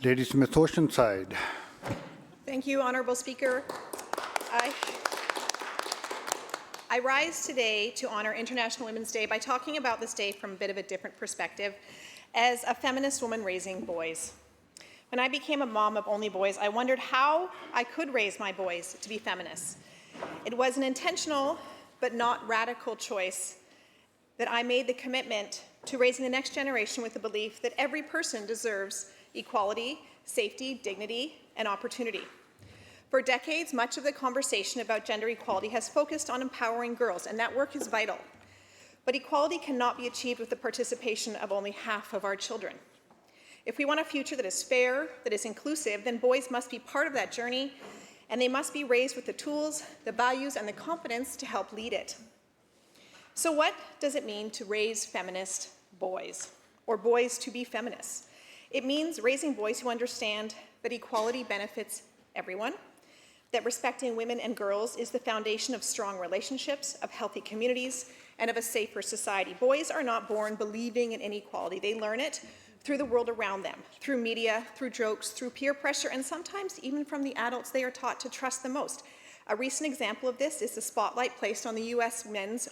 Ladysmith-Oceanside. Thank you, Honourable Speaker. I rise today to honour International Women's Day by talking about this day from a bit of a different perspective as a feminist woman raising boys. When I became a mom of only boys, I wondered how I could raise my boys to be feminists. It was an intentional but not radical choice that I made the commitment to raising the next generation with the belief that every person deserves equality, safety, dignity, and opportunity. For decades, much of the conversation about gender equality has focused on empowering girls, and that work is vital. But equality cannot be achieved with the participation of only half of our children. If we want a future that is fair, that is inclusive, then boys must be part of that journey, and they must be raised with the tools, the values, and the confidence to help lead it. So what does it mean to raise feminist boys, or boys to be feminists? It means raising boys who understand that equality benefits everyone, that respecting women and girls is the foundation of strong relationships, of healthy communities, and of a safer society. Boys are not born believing in inequality. They learn it through the world around them, through media, through jokes, through peer pressure, and sometimes even from the adults they are taught to trust the most. A recent example of this is the spotlight placed on the U.S. men's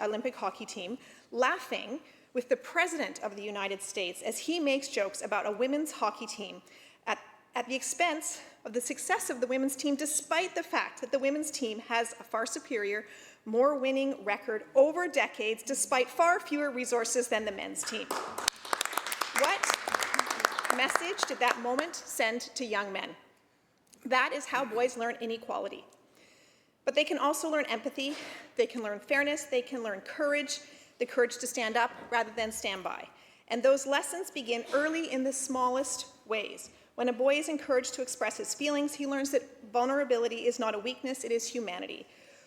Olympic hockey team, laughing with the President of the United States as he makes jokes about a women's hockey team at the expense of the success of the women's team, despite the fact that the women's team has a far superior, more winning record over decades, despite far fewer resources than the men's team. What message did that moment send to young men? That is how boys learn inequality. But they can also learn empathy, they can learn fairness, they can learn courage, the courage to stand up rather than stand by. And those lessons begin early in the smallest ways. When a boy is encouraged to express his feelings, he learns that vulnerability is not a weakness, it is humanity.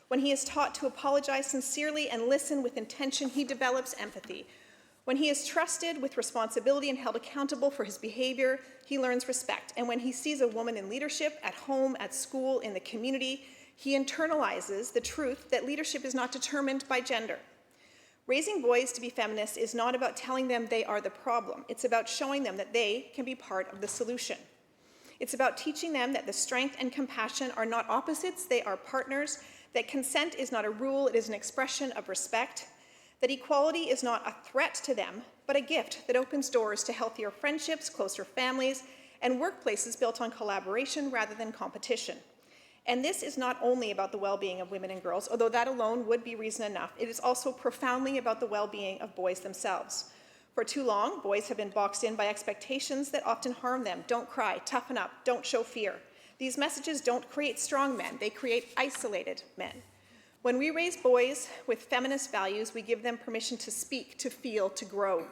When he is taught to apologize sincerely and listen with intention, he develops empathy. When he is trusted with responsibility and held accountable for his behavior, he learns respect. And when he sees a woman in leadership, at home, at school, in the community, he internalizes the truth that leadership is not determined by gender. Raising boys to be feminists is not about telling them they are the problem. It's about showing them that they can be part of the solution. It's about teaching them that the strength and compassion are not opposites, they are partners, that consent is not a rule, it is an expression of respect, that equality is not a threat to them, but a gift that opens doors to healthier friendships, closer families, and workplaces built on collaboration rather than competition. And this is not only about the well-being of women and girls, although that alone would be reason enough. It is also profoundly about the well-being of boys themselves. For too long, boys have been boxed in by expectations that often harm them. Don't cry, toughen up, don't show fear. These messages don't create strong men, they create isolated men. When we raise boys with feminist values, we give them permission to speak, to feel, to grow.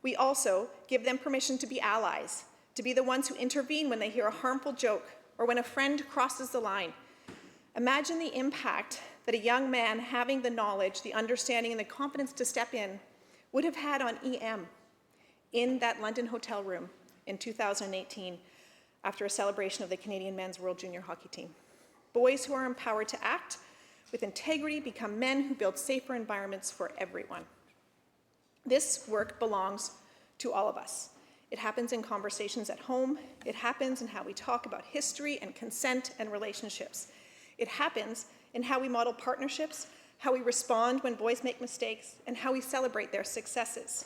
We also give them permission to be allies, to be the ones who intervene when they hear a harmful joke, or when a friend crosses the line. Imagine the impact that a young man having the knowledge, the understanding, and the confidence to step in would have had on EM in that London hotel room in 2018 after a celebration of the Canadian men's World Junior Hockey team. Boys who are empowered to act with integrity become men who build safer environments for everyone. This work belongs to all of us. It happens in conversations at home. It happens in how we talk about history and consent and relationships. It happens in how we model partnerships, how we respond when boys make mistakes, and how we celebrate their successes.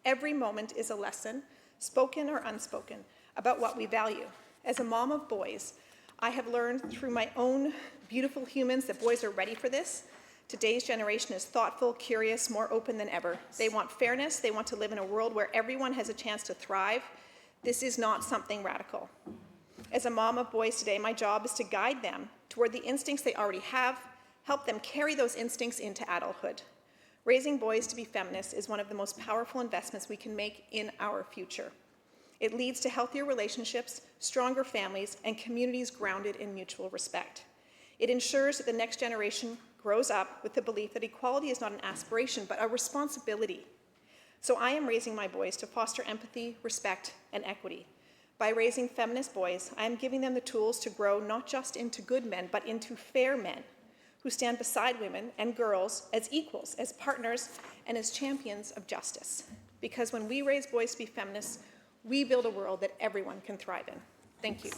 Every moment is a lesson, spoken or unspoken, about what we value. As a mom of boys, I have learned through my own beautiful humans that boys are ready for this. Today's generation is thoughtful, curious, more open than ever. They want fairness. They want to live in a world where everyone has a chance to thrive. This is not something radical. As a mom of boys today, my job is to guide them toward the instincts they already have, help them carry those instincts into adulthood. Raising boys to be feminists is one of the most powerful investments we can make in our future. It leads to healthier relationships, stronger families, and communities grounded in mutual respect. It ensures that the next generation grows up with the belief that equality is not an aspiration, but a responsibility. So I am raising my boys to foster empathy, respect, and equity. By raising feminist boys, I am giving them the tools to grow not just into good men, but into fair men who stand beside women and girls as equals, as partners, and as champions of justice. Because when we raise boys to be feminists, we build a world that everyone can thrive in. Thank you.